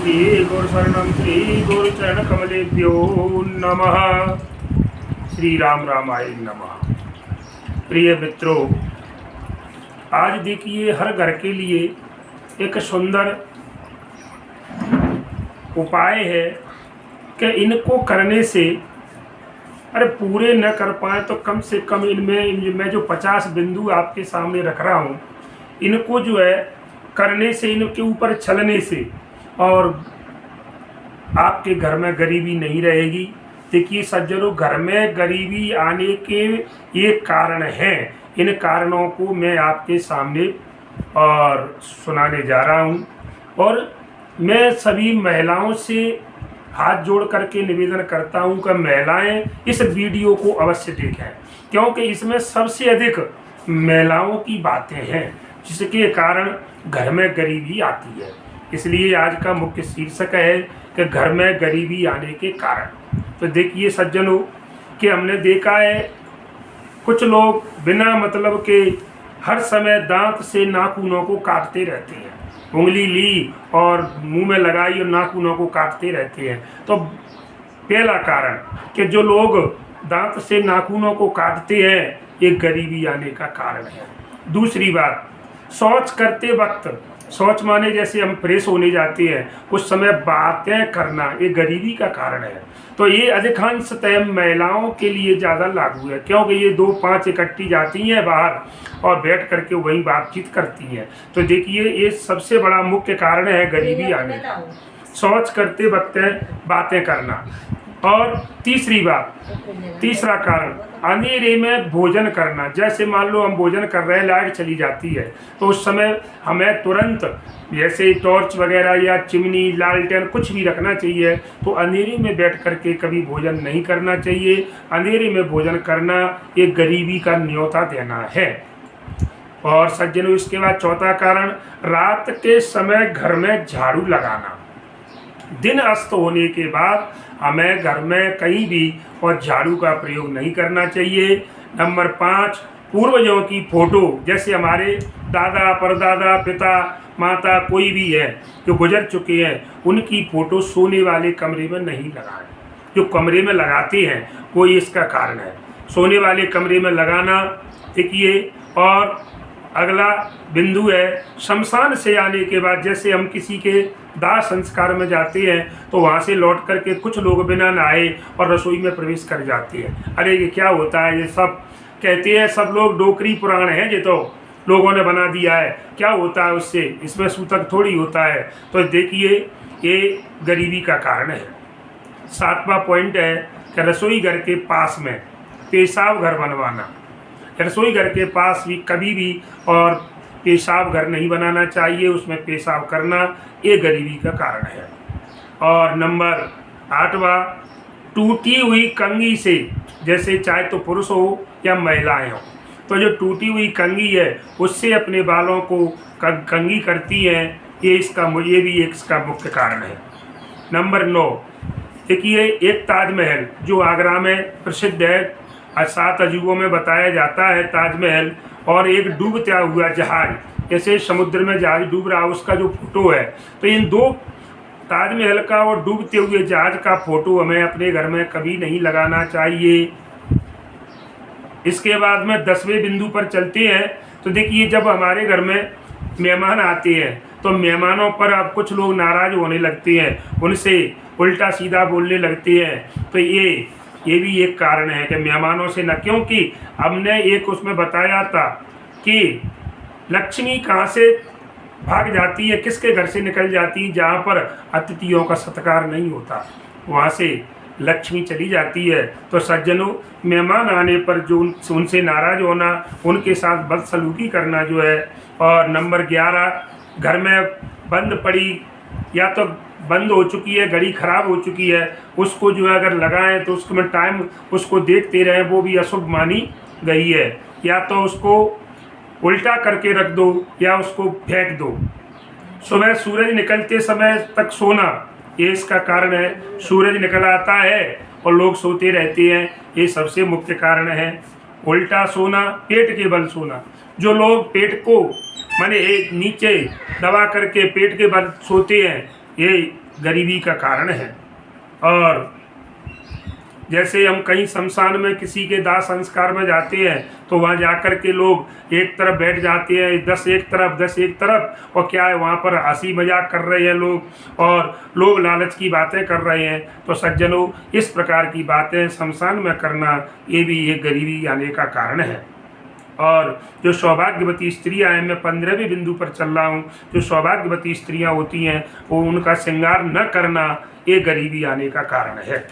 श्री गुरुशरणं श्री गुरुचरण कमलेभ्यो नमः। श्री राम रामाय नमः। प्रिय मित्रों, आज देखिए हर घर के लिए एक सुंदर उपाय है कि इनको करने से अरे पूरे न कर पाए तो कम से कम इनमें मैं जो 50 बिंदु आपके सामने रख रहा हूँ, इनको जो है करने से, इनके ऊपर चलने से और आपके घर में गरीबी नहीं रहेगी। देखिए सज्जनों, घर में गरीबी आने के ये कारण हैं। इन कारणों को मैं आपके सामने और सुनाने जा रहा हूँ और मैं सभी महिलाओं से हाथ जोड़ करके निवेदन करता हूँ कि महिलाएं इस वीडियो को अवश्य देखें, क्योंकि इसमें सबसे अधिक महिलाओं की बातें हैं जिसके कारण घर में गरीबी आती है। इसलिए आज का मुख्य शीर्षक है कि घर में गरीबी आने के कारण। तो देखिए सज्जनों कि हमने देखा है कुछ लोग बिना मतलब के हर समय दांत से नाखूनों को काटते रहते हैं, उंगली ली और मुंह में लगाई और नाखूनों को काटते रहते हैं। तो पहला कारण कि जो लोग दांत से नाखूनों को काटते हैं, ये गरीबी आने का कारण है। दूसरी बात, शौच करते वक्त, शौच माने जैसे हम फ्रेश होने जाते हैं उस समय बातें करना, ये गरीबी का कारण है। तो ये अधिकांशतः महिलाओं के लिए ज़्यादा लागू है, क्योंकि ये 2-5 इकट्ठी जाती हैं बाहर और बैठ करके वहीं बातचीत करती हैं। तो देखिए ये सबसे बड़ा मुख्य कारण है गरीबी आने का, शौच करते वक्त बातें करना। और तीसरी बात, तीसरा कारण अंधेरे में भोजन करना। जैसे मान लो हम भोजन कर रहे हैं, लाइट चली जाती है तो उस समय हमें तुरंत जैसे टॉर्च वगैरह या चिमनी, लालटेन कुछ भी रखना चाहिए। तो अंधेरे में बैठ करके कभी भोजन नहीं करना चाहिए। अंधेरे में भोजन करना ये गरीबी का न्योता देना है। और सज्जनों, इसके बाद चौथा कारण, रात के समय घर में झाड़ू लगाना। दिन अस्त होने के बाद हमें घर में कहीं भी और झाड़ू का प्रयोग नहीं करना चाहिए। नंबर 5, पूर्वजों की फोटो, जैसे हमारे दादा, परदादा, पिता, माता कोई भी है जो गुजर चुके हैं, उनकी फोटो सोने वाले कमरे में नहीं लगाएं। जो कमरे में लगाते हैं वो इसका कारण है, सोने वाले कमरे में लगाना। देखिए, और अगला बिंदु है शमशान से आने के बाद, जैसे हम किसी के दाह संस्कार में जाते हैं तो वहाँ से लौट करके कुछ लोग बिना नहाए और रसोई में प्रवेश कर जाते हैं। अरे ये क्या होता है, ये सब कहते हैं सब लोग डोकरी पुराण है, ये तो लोगों ने बना दिया है, क्या होता है उससे, इसमें सूतक थोड़ी होता है। तो देखिए ये गरीबी का कारण है। 7वां पॉइंट है कि रसोई घर के पास में पेशाब घर बनवाना। रसोई घर के पास भी कभी भी और पेशाब घर नहीं बनाना चाहिए, उसमें पेशाब करना ये गरीबी का कारण है। और नंबर 8वां, टूटी हुई कंघी से, जैसे चाहे तो पुरुष हो या महिलाएं हो, तो जो टूटी हुई कंघी है उससे अपने बालों को कंघी करती हैं, ये भी इसका मुख्य कारण है। नंबर 9, देखिए एक ताजमहल जो आगरा में प्रसिद्ध है, 7 अजूबों में बताया जाता है ताजमहल, और एक डूबता हुआ जहाज, जैसे समुद्र में जहाज डूब रहा उसका जो फोटो है, तो इन 2 ताजमहल का और डूबते हुए जहाज का फोटो हमें अपने घर में कभी नहीं लगाना चाहिए। इसके बाद में 10वें बिंदु पर चलते हैं। तो देखिए जब हमारे घर में मेहमान आते हैं तो मेहमानों पर अब कुछ लोग नाराज होने लगते हैं, उनसे उल्टा सीधा बोलने लगते हैं। तो ये भी एक कारण है कि मेहमानों से न, क्योंकि हमने एक उसमें बताया था कि लक्ष्मी कहाँ से भाग जाती है, किसके घर से निकल जाती है, जहाँ पर अतिथियों का सत्कार नहीं होता वहाँ से लक्ष्मी चली जाती है। तो सज्जनों, मेहमान आने पर जो उनसे नाराज होना, उनके साथ बदसलूकी करना जो है। और नंबर 11, घर में बंद पड़ी या तो बंद हो चुकी है, घड़ी खराब हो चुकी है, उसको जो है अगर लगाएं तो उसमें टाइम उसको देखते रहें, वो भी अशुभ मानी गई है। या तो उसको उल्टा करके रख दो या उसको फेंक दो। सुबह सूरज निकलते समय तक सोना, ये इसका कारण है। सूरज निकल आता है और लोग सोते रहते हैं, ये सबसे मुख्य कारण है। उल्टा सोना, पेट के बल सोना, जो लोग पेट को माने नीचे दबा करके पेट के बल सोते हैं, ये गरीबी का कारण है। और जैसे हम कहीं शमशान में किसी के दाह संस्कार में जाते हैं तो वहाँ जाकर के लोग एक तरफ बैठ जाते हैं, 10 एक तरफ 10 एक तरफ, और क्या है वहाँ पर हंसी मजाक कर रहे हैं लोग और लोग लालच की बातें कर रहे हैं। तो सज्जनों, इस प्रकार की बातें शमशान में करना ये भी एक गरीबी आने का कारण है। और जो सौभाग्यवती स्त्रियां हैं, मैं 15वें बिंदु पर चल रहा हूँ, जो सौभाग्यवती स्त्रियां होती हैं वो उनका श्रृंगार न करना ये गरीबी आने का कारण है।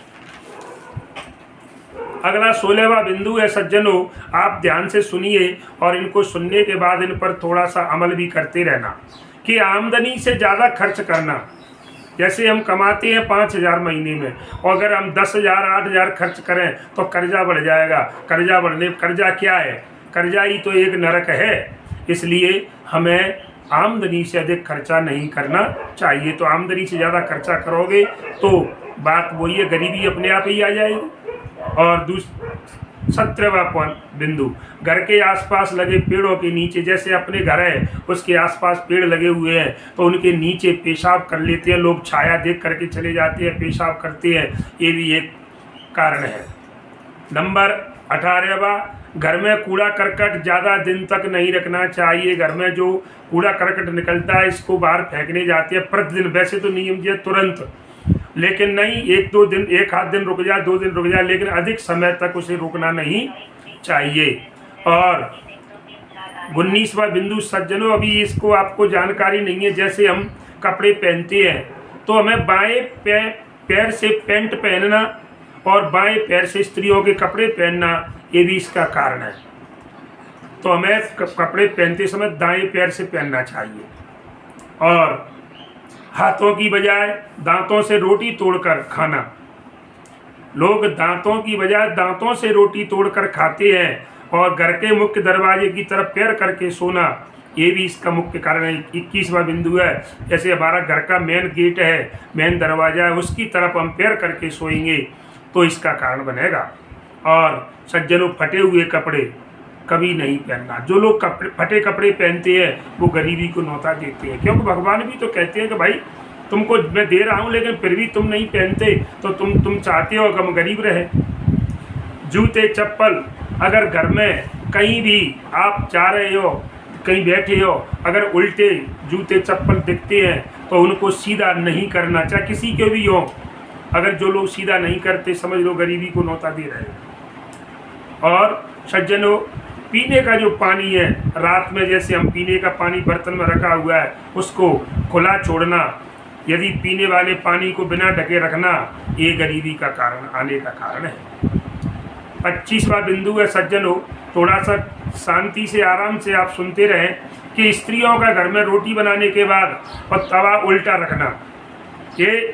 अगला 16वां बिंदु है सज्जनों, आप ध्यान से सुनिए और इनको सुनने के बाद इन पर थोड़ा सा अमल भी करते रहना कि आमदनी से ज़्यादा खर्च करना। जैसे हम कमाते हैं 5,000 महीने में और अगर हम 10,000 8,000 खर्च करें तो कर्जा बढ़ जाएगा। कर्जा क्या है? कर्जा ही तो एक नरक है। इसलिए हमें आमदनी से अधिक खर्चा नहीं करना चाहिए। तो आमदनी से ज़्यादा खर्चा करोगे तो बात वही है, गरीबी अपने आप ही आ जाएगी। और 17वां बिंदु, घर के आसपास लगे पेड़ों के नीचे, जैसे अपने घर है उसके आसपास पेड़ लगे हुए हैं तो उनके नीचे पेशाब कर लेते हैं लोग, छाया देख करके चले जाते हैं, पेशाब करते हैं, ये भी एक कारण है। नंबर 18वां, घर में कूड़ा करकट ज़्यादा दिन तक नहीं रखना चाहिए। घर में जो कूड़ा करकट निकलता है इसको बाहर फेंकने जाते हैं प्रतिदिन। वैसे तो नियम है तुरंत, लेकिन नहीं, एक आध दिन रुक जाए, 2 दिन रुक जाए, लेकिन अधिक समय तक उसे रुकना नहीं चाहिए। और 19वां बिंदु सज्जनों, अभी इसको आपको जानकारी नहीं है, जैसे हम कपड़े पहनते हैं तो हमें बाएं पैर से पैंट पहनना और बाएं पैर से स्त्रियों के कपड़े पहनना, ये भी इसका कारण है। तो हमें कपड़े पहनते समय दाएं पैर से पहनना चाहिए। और हाथों की बजाय दांतों से रोटी तोड़कर खाना। लोग दांतों की बजाय दांतों से रोटी तोड़कर खाते हैं। और घर के मुख्य दरवाजे की तरफ पैर करके सोना, ये भी इसका मुख्य कारण है। 21वां बिंदु है, जैसे हमारा घर का मेन गेट है, मेन दरवाजा है, उसकी तरफ हम पैर करके सोएंगे तो इसका कारण बनेगा। और सज्जनों, फटे हुए कपड़े कभी नहीं पहनना। जो लोग फटे कपड़े पहनते हैं वो गरीबी को न्योता देते हैं, क्योंकि भगवान भी तो कहते हैं कि भाई तुमको मैं दे रहा हूँ लेकिन फिर भी तुम नहीं पहनते, तो तुम चाहते हो कि हम गरीब रहे। जूते चप्पल, अगर घर में कहीं भी आप जा रहे हो, कहीं बैठे हो, अगर उल्टे जूते चप्पल दिखते हैं तो उनको सीधा नहीं करना, चाहे किसी के भी हो। अगर जो लोग सीधा नहीं करते, समझ लो गरीबी को न्योता दे रहे हैं। और सज्जनों, पीने का जो पानी है, रात में जैसे हम पीने का पानी बर्तन में रखा हुआ है उसको खुला छोड़ना, यदि पीने वाले पानी को बिना ढके रखना, ये गरीबी का कारण आने का कारण है। 25वां बिंदु है सज्जनों, थोड़ा सा शांति से आराम से आप सुनते रहें कि स्त्रियों का घर में रोटी बनाने के बाद और तवा उल्टा रखना, ये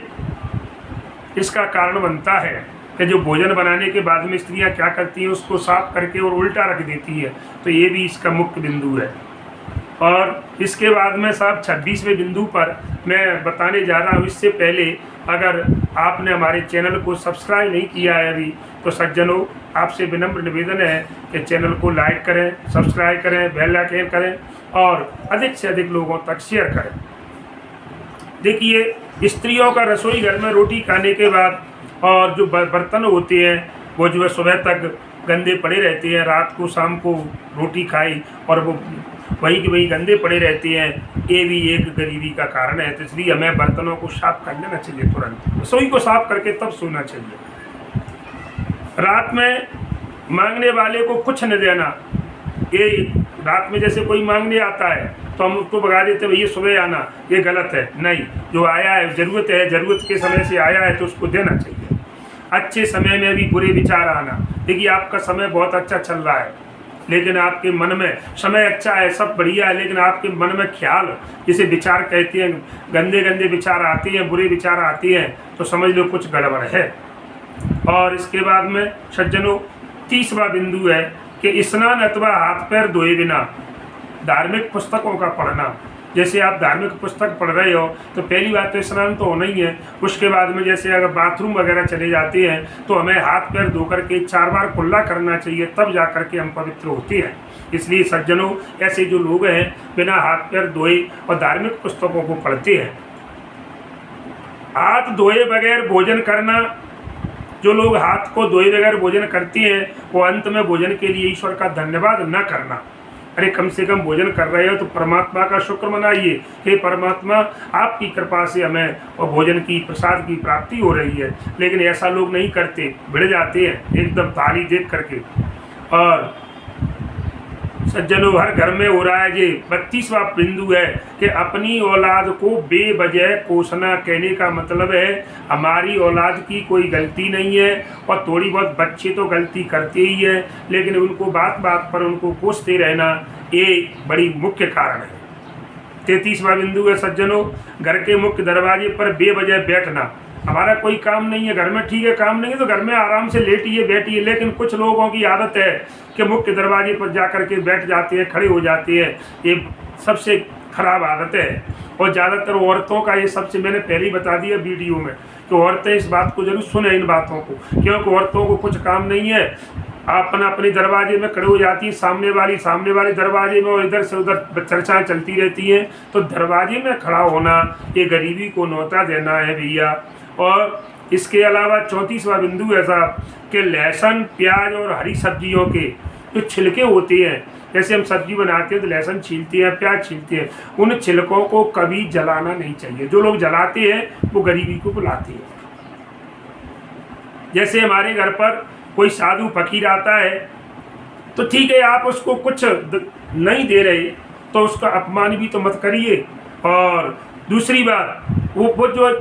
इसका कारण बनता है कि जो भोजन बनाने के बाद में स्त्रियां क्या करती हैं, उसको साफ करके और उल्टा रख देती है। तो ये भी इसका मुख्य बिंदु है। और इसके बाद में साहब 26वें बिंदु पर मैं बताने जा रहा हूँ। इससे पहले अगर आपने हमारे चैनल को सब्सक्राइब नहीं किया है अभी, तो सज्जनों आपसे विनम्र निवेदन है कि चैनल को लाइक करें, सब्सक्राइब करें, बेल आइकन करें और अधिक से अधिक लोगों तक शेयर करें। देखिए, स्त्रियों का रसोई घर में रोटी खाने के बाद और जो बर्तन होते हैं वो जो है सुबह तक गंदे पड़े रहते हैं, रात को शाम को रोटी खाई और वो वही के वही गंदे पड़े रहते हैं, ये भी एक गरीबी का कारण है। तो इसलिए हमें बर्तनों को साफ कर लेना चाहिए, तुरंत रसोई को साफ करके तब सोना चाहिए। रात में मांगने वाले को कुछ न देना। ये रात में जैसे कोई मांगने आता है तो हम उसको भगा देते भैया सुबह आना, ये गलत है। नहीं, जो आया है ज़रूरत है, ज़रूरत के समय से आया है तो उसको देना चाहिए। अच्छे समय में भी बुरे विचार आना। देखिए, आपका समय बहुत अच्छा चल रहा है लेकिन आपके मन में, समय अच्छा है, सब बढ़िया है, लेकिन आपके मन में ख्याल, जिसे विचार कहते हैं, गंदे गंदे विचार आते हैं, बुरे विचार आते हैं, तो समझ लो कुछ गड़बड़ है। और इसके बाद में सज्जनों 30वां बिंदु है कि स्नान अथवा हाथ पैर धोए बिना धार्मिक पुस्तकों का पढ़ना। जैसे आप धार्मिक पुस्तक पढ़ रहे हो तो पहली बात तो स्नान तो होना ही है। उसके बाद में जैसे अगर बाथरूम वगैरह चले जाते हैं तो हमें हाथ पैर धो करके 4 बार कुल्ला करना चाहिए, तब जा करके हम पवित्र होते हैं। इसलिए सज्जनों, ऐसे जो लोग हैं बिना हाथ पैर धोए और धार्मिक पुस्तकों को पढ़ते हैं हाथ धोए बगैर भोजन करना, जो लोग हाथ को धोए बगैर भोजन करते हैं वो अंत में भोजन के लिए ईश्वर का धन्यवाद न करना। अरे कम से कम भोजन कर रहे हो तो परमात्मा का शुक्र मनाइए, हे परमात्मा आपकी कृपा से हमें और भोजन की प्रसाद की प्राप्ति हो रही है। लेकिन ऐसा लोग नहीं करते, भिड़ जाते हैं एकदम थाली देख करके। और सज्जनों, हर घर में हो रहा है ये 32वां बिंदु है कि अपनी औलाद को बेवजह कोसना। कहने का मतलब है हमारी औलाद की कोई गलती नहीं है, और थोड़ी बहुत बच्चे तो गलती करते ही है, लेकिन उनको बात बात पर उनको कोसते रहना ये बड़ी मुख्य कारण है। 33वां बिंदु है सज्जनों, घर के मुख्य दरवाजे पर बेवजह बैठना। हमारा कोई काम नहीं है घर में, ठीक है, काम नहीं है तो घर में आराम से लेटिए बैठिए, लेकिन कुछ लोगों की आदत है कि मुख्य दरवाजे पर जा कर के बैठ जाते हैं, खड़े हो जाते हैं। ये सबसे खराब आदत है। और ज़्यादातर औरतों का ये सबसे, मैंने पहले ही बता दिया वीडियो में कि औरतें इस बात को जरूर सुने, इन बातों को, क्योंकि औरतों को कुछ काम नहीं है, अपने दरवाजे में खड़े हो जाती है, सामने वाली दरवाजे में, और इधर से उधर चर्चाएं चलती रहती हैं। तो दरवाजे में खड़ा होना ये गरीबी को न्योता देना है भैया। और इसके अलावा 34वां बिंदु है साहब कि लहसुन, प्याज और हरी सब्जियों के जो छिलके होते हैं, जैसे हम सब्जी बनाते हैं तो लहसुन छीलते हैं, प्याज छीलते हैं, उन छिलकों को कभी जलाना नहीं चाहिए। जो लोग जलाते हैं वो गरीबी को बुलाते हैं। जैसे हमारे घर पर कोई साधु फकीर आता है तो ठीक है, आप उसको कुछ नहीं दे रहे तो उसका अपमान भी तो मत करिए। और दूसरी बात, वो जो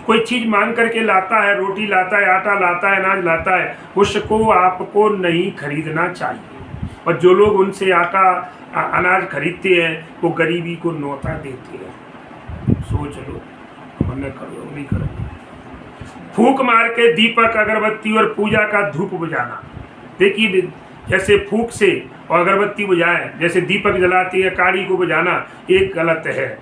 कोई चीज़ मांग करके लाता है, रोटी लाता है, आटा लाता है, अनाज लाता है, उसको आपको नहीं खरीदना चाहिए। और जो लोग उनसे आटा अनाज खरीदते हैं वो गरीबी को न्योता देते हैं। सोच लो, हमने करो नहीं करो। फूंक मार के दीपक, अगरबत्ती और पूजा का धूप बुझाना। देखिए, जैसे फूंक से और अगरबत्ती बुझाए, जैसे दीपक जलाती है, काड़ी को बुझाना, एक गलत है।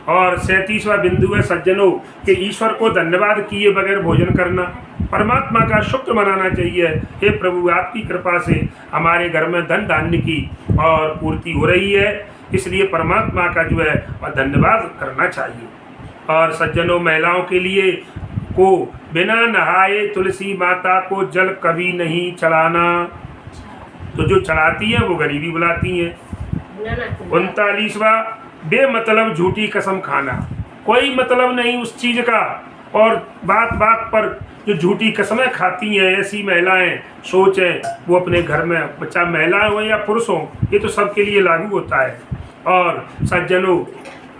और 37वां बिंदु है सज्जनों कि ईश्वर को धन्यवाद किए बगैर भोजन करना, परमात्मा का शुक्र मनाना चाहिए। हे प्रभु, आपकी कृपा से हमारे घर में धन धान्य की और पूर्ति हो रही है, इसलिए परमात्मा का जो है वह धन्यवाद करना चाहिए। और सज्जनों, महिलाओं के लिए को बिना नहाए तुलसी माता को जल कभी नहीं चढ़ाना। तो जो चढ़ाती है वो गरीबी बुलाती है। 39वां बेमतलब झूठी कसम खाना। कोई मतलब नहीं उस चीज़ का, और बात बात पर जो झूठी कसमें खाती हैं ऐसी महिलाएं, सोच है वो अपने घर में, चाहे महिलाएं हो या पुरुष हो, ये तो सबके लिए लागू होता है। और सज्जनों,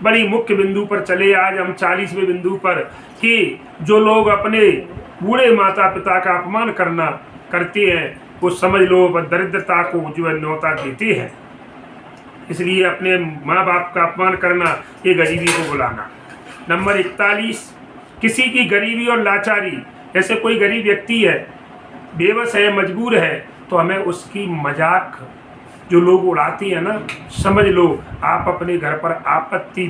बड़ी मुख्य बिंदु पर चले आज हम 40वें बिंदु पर कि जो लोग अपने बूढ़े माता पिता का अपमान करते हैं वो समझ लो दरिद्रता को जो है न्योता देते हैं। इसलिए अपने माँ बाप का अपमान करना ये गरीबी को बुलाना। नंबर 41, किसी की गरीबी और लाचारी। जैसे कोई गरीब व्यक्ति है, बेबस है, मजबूर है, तो हमें उसकी मजाक जो लोग उड़ाते हैं ना, समझ लो आप अपने घर पर आपत्ति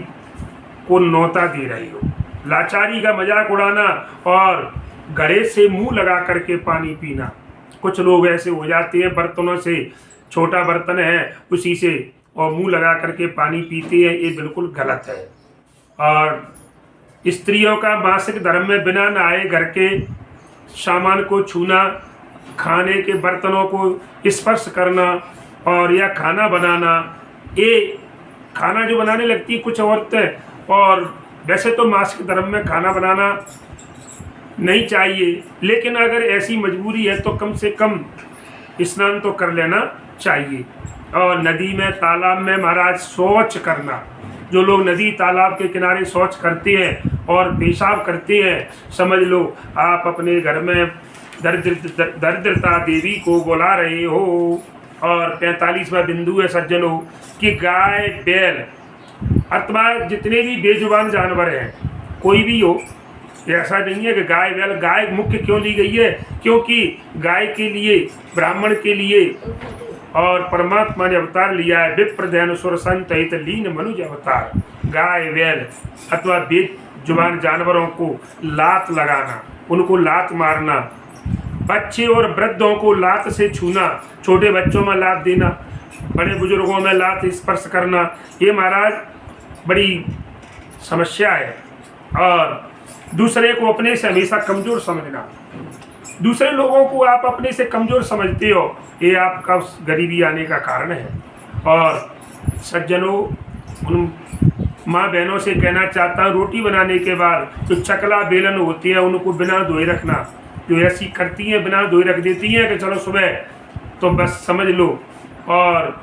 को न्योता दे रहे हो। लाचारी का मजाक उड़ाना और घड़े से मुंह लगा करके पानी पीना। कुछ लोग ऐसे हो जाते हैं, बर्तनों से, छोटा बर्तन है उसी से और मुंह लगा करके पानी पीते हैं, ये बिल्कुल गलत है। और स्त्रियों का मासिक धर्म में बिना नहाए घर के सामान को छूना, खाने के बर्तनों को स्पर्श करना और या खाना बनाना, ये खाना जो बनाने लगती है कुछ औरतें, और वैसे तो मासिक धर्म में खाना बनाना नहीं चाहिए, लेकिन अगर ऐसी मजबूरी है तो कम से कम स्नान तो कर लेना चाहिए। और नदी में, तालाब में महाराज शौच करना। जो लोग नदी तालाब के किनारे शौच करते हैं और पेशाब करते हैं, समझ लो आप अपने घर में दरिद्रता देवी को बुला रहे हो। और 45वां बिंदु है सज्जनों कि गाय, बैल अथवा जितने भी बेजुबान जानवर हैं, कोई भी हो, ऐसा नहीं है कि गाय बैल, गाय मुख्य क्यों ली गई है, क्योंकि गाय के लिए, ब्राह्मण के लिए और परमात्मा ने अवतार लिया है, विप्र दैन सुर संत हित लीन मनुज अवतार। गाय बैल अथवा बेजुबान जानवरों को लात लगाना, उनको लात मारना, बच्चे और वृद्धों को लात से छूना, छोटे बच्चों में लात देना, बड़े बुजुर्गों में लात स्पर्श करना, ये महाराज बड़ी समस्या है। और दूसरे को अपने से हमेशा कमज़ोर समझना, दूसरे लोगों को आप अपने से कमज़ोर समझते हो, ये आपका गरीबी आने का कारण है। और सज्जनों, उन माँ बहनों से कहना चाहता हूँ, रोटी बनाने के बाद जो चकला बेलन होती है उनको बिना धोए रखना। जो ऐसी करती हैं बिना धोए रख देती हैं कि चलो सुबह, तो बस समझ लो। और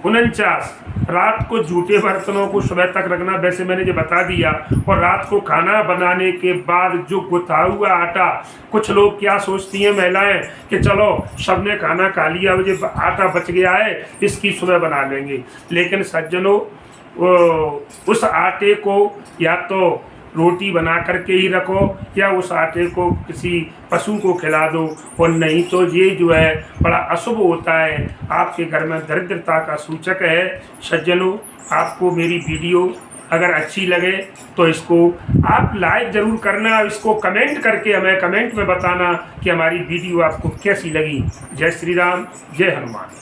49 रात को जूठे बर्तनों को सुबह तक रखना, वैसे मैंने जो बता दिया। और रात को खाना बनाने के बाद जो गुथा हुआ आटा, कुछ लोग क्या सोचती हैं महिलाएं कि चलो सबने खाना खा लिया, मुझे आटा बच गया है, इसकी सुबह बना लेंगे। लेकिन सज्जनों, उस आटे को या तो रोटी बना करके ही रखो या उस आटे को किसी पशु को खिला दो, और नहीं तो ये जो है बड़ा अशुभ होता है, आपके घर में दरिद्रता का सूचक है। सज्जनों, आपको मेरी वीडियो अगर अच्छी लगे तो इसको आप लाइक ज़रूर करना, इसको कमेंट करके हमें कमेंट में बताना कि हमारी वीडियो आपको कैसी लगी। जय श्री राम, जय हनुमान।